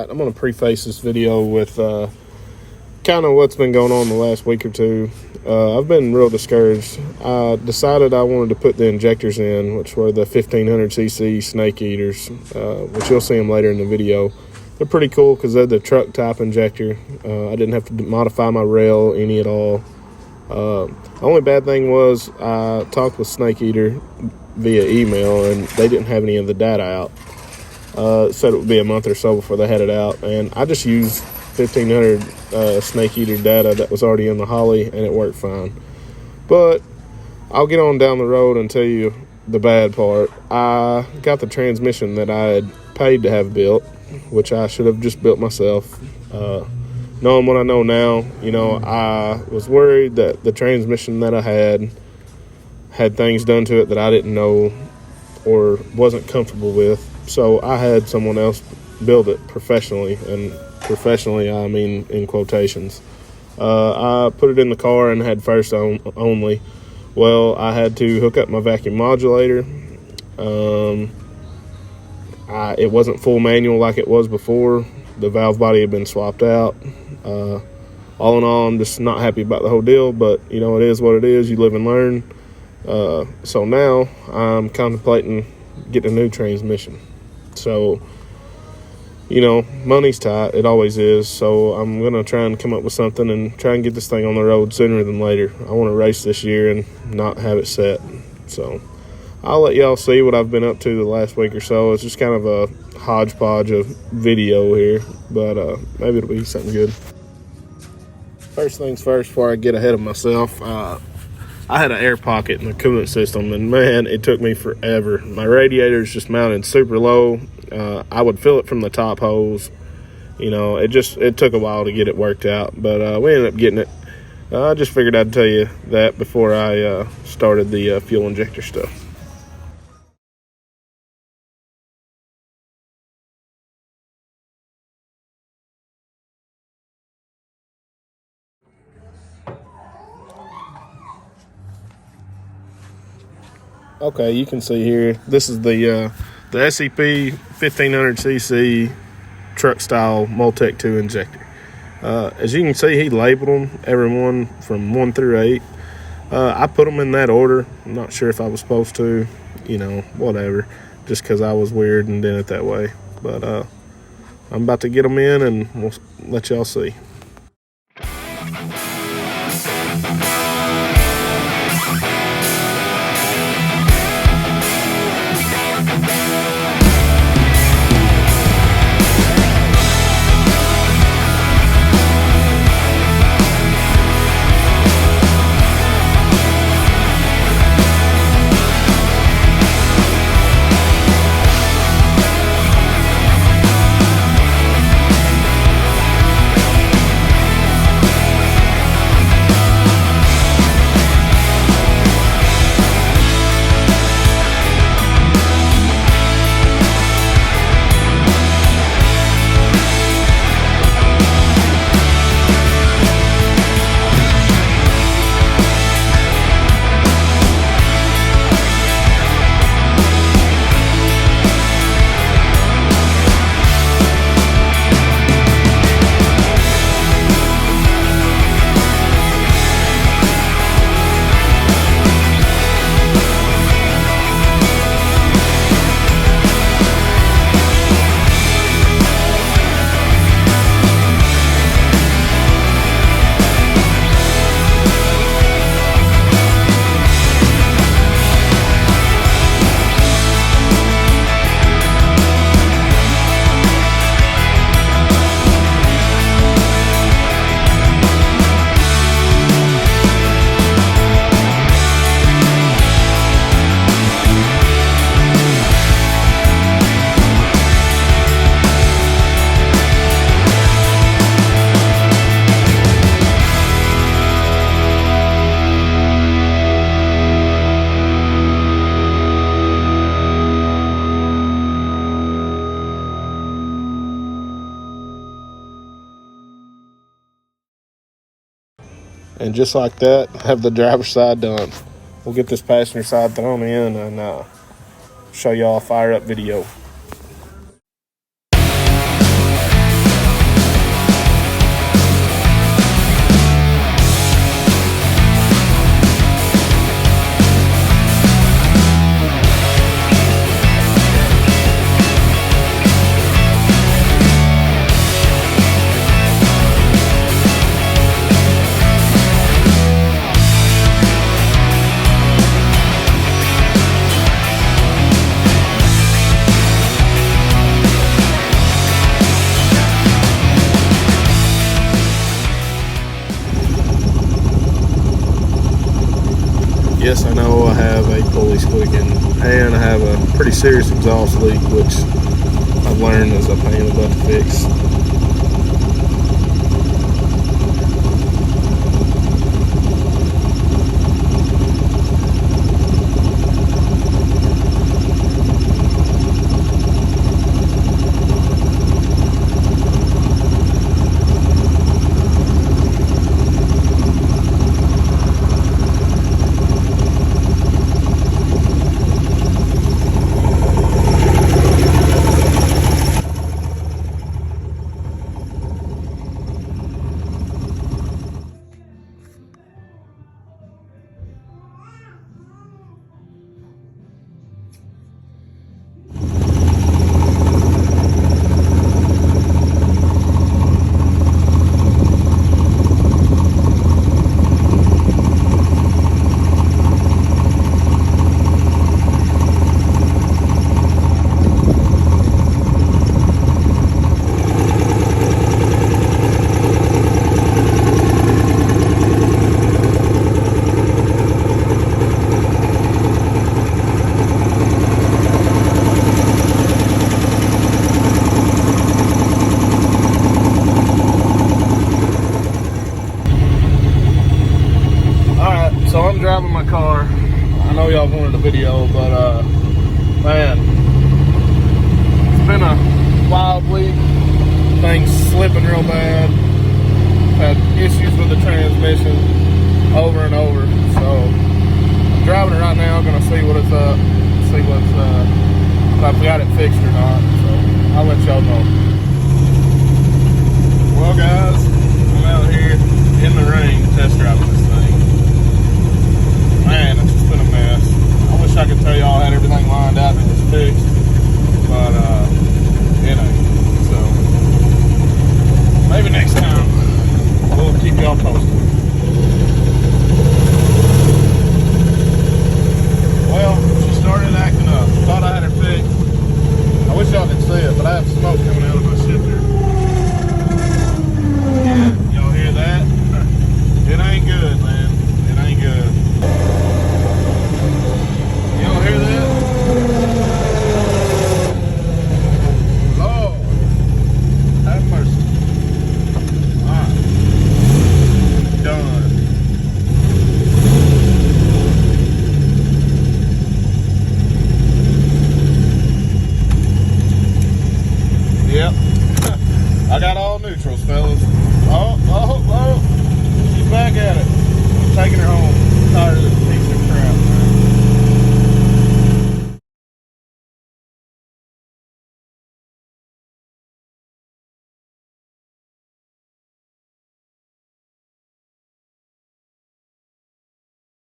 I'm going to preface this video with kind of what's been going on the last week or two. I've been real discouraged. I decided I wanted to put the injectors in, which were the 1500cc snake eaters, which you'll see them later in the video. They're pretty cool because they're the truck type injector. I didn't have to modify my rail any at all. The only bad thing was I talked with Snake Eater via email, and they didn't have any of the data out. Said it would be a month or so before they had it out, and I just used 1500 Snake Eater data that was already in the Holly, and it worked fine. But I'll get on down the road and tell you the bad part. I got the transmission that I had paid to have built, which I should have just built myself. Knowing what I know now, I was worried that the transmission that I had things done to it that I didn't know or wasn't comfortable with. So I had someone else build it professionally, and professionally I mean in quotations. I put it in the car and had first only. Well, I had to hook up my vacuum modulator. It wasn't full manual like it was before. The valve body had been swapped out. All in all, I'm just not happy about the whole deal, but it is what it is. You live and learn. So now I'm contemplating getting a new transmission. So, money's tight. It always is. So I'm going to try and come up with something and try and get this thing on the road sooner than later. I want to race this year and not have it set. So I'll let y'all see what I've been up to the last week or so. It's just kind of a hodgepodge of video here, but maybe it'll be something good. First things first, before I get ahead of myself, I had an air pocket in the coolant system, and man, it took me forever. My radiator's just mounted super low. I would fill it from the top hose. It took a while to get it worked out, but we ended up getting it. I just figured I'd tell you that before I started the fuel injector stuff. Okay, you can see here, this is the SEP 1500cc truck style Multec 2 injector. As you can see, he labeled them, every one from 1 through 8. I put them in that order. I'm not sure if I was supposed to, whatever, just because I was weird and did it that way. But I'm about to get them in, and we'll let y'all see. And just like that, have the driver's side done. We'll get this passenger side thrown in and show y'all a fire up video. yes, I know I have a pulley squeaking, and I have a pretty serious exhaust leak, which I've learned is a pain in the butt to fix. So I'm driving my car. I know y'all wanted a video, but man, it's been a wild week. Things slipping real bad. Had issues with the transmission over and over. So I'm driving it right now. I'm gonna see what it's see what's if I've got it fixed or not. So I'll let y'all know. Well, guys, I'm out here in the rain test driving this thing. Man, it's just been a mess. I wish I could tell y'all I had everything lined out and it was fixed, but it ain't. So maybe next time we'll keep y'all posted. Well, she started acting up. Thought I had her fixed. I wish y'all could see it, but I have smoke coming out of my shifter. Yeah, y'all hear that? It ain't good, man. It ain't good. Y'all hear that? Lord, have mercy. Alright. Done. Yep. I got all neutrals, fellas. Oh, she's back at it. I'm taking her home. I'm tired of this piece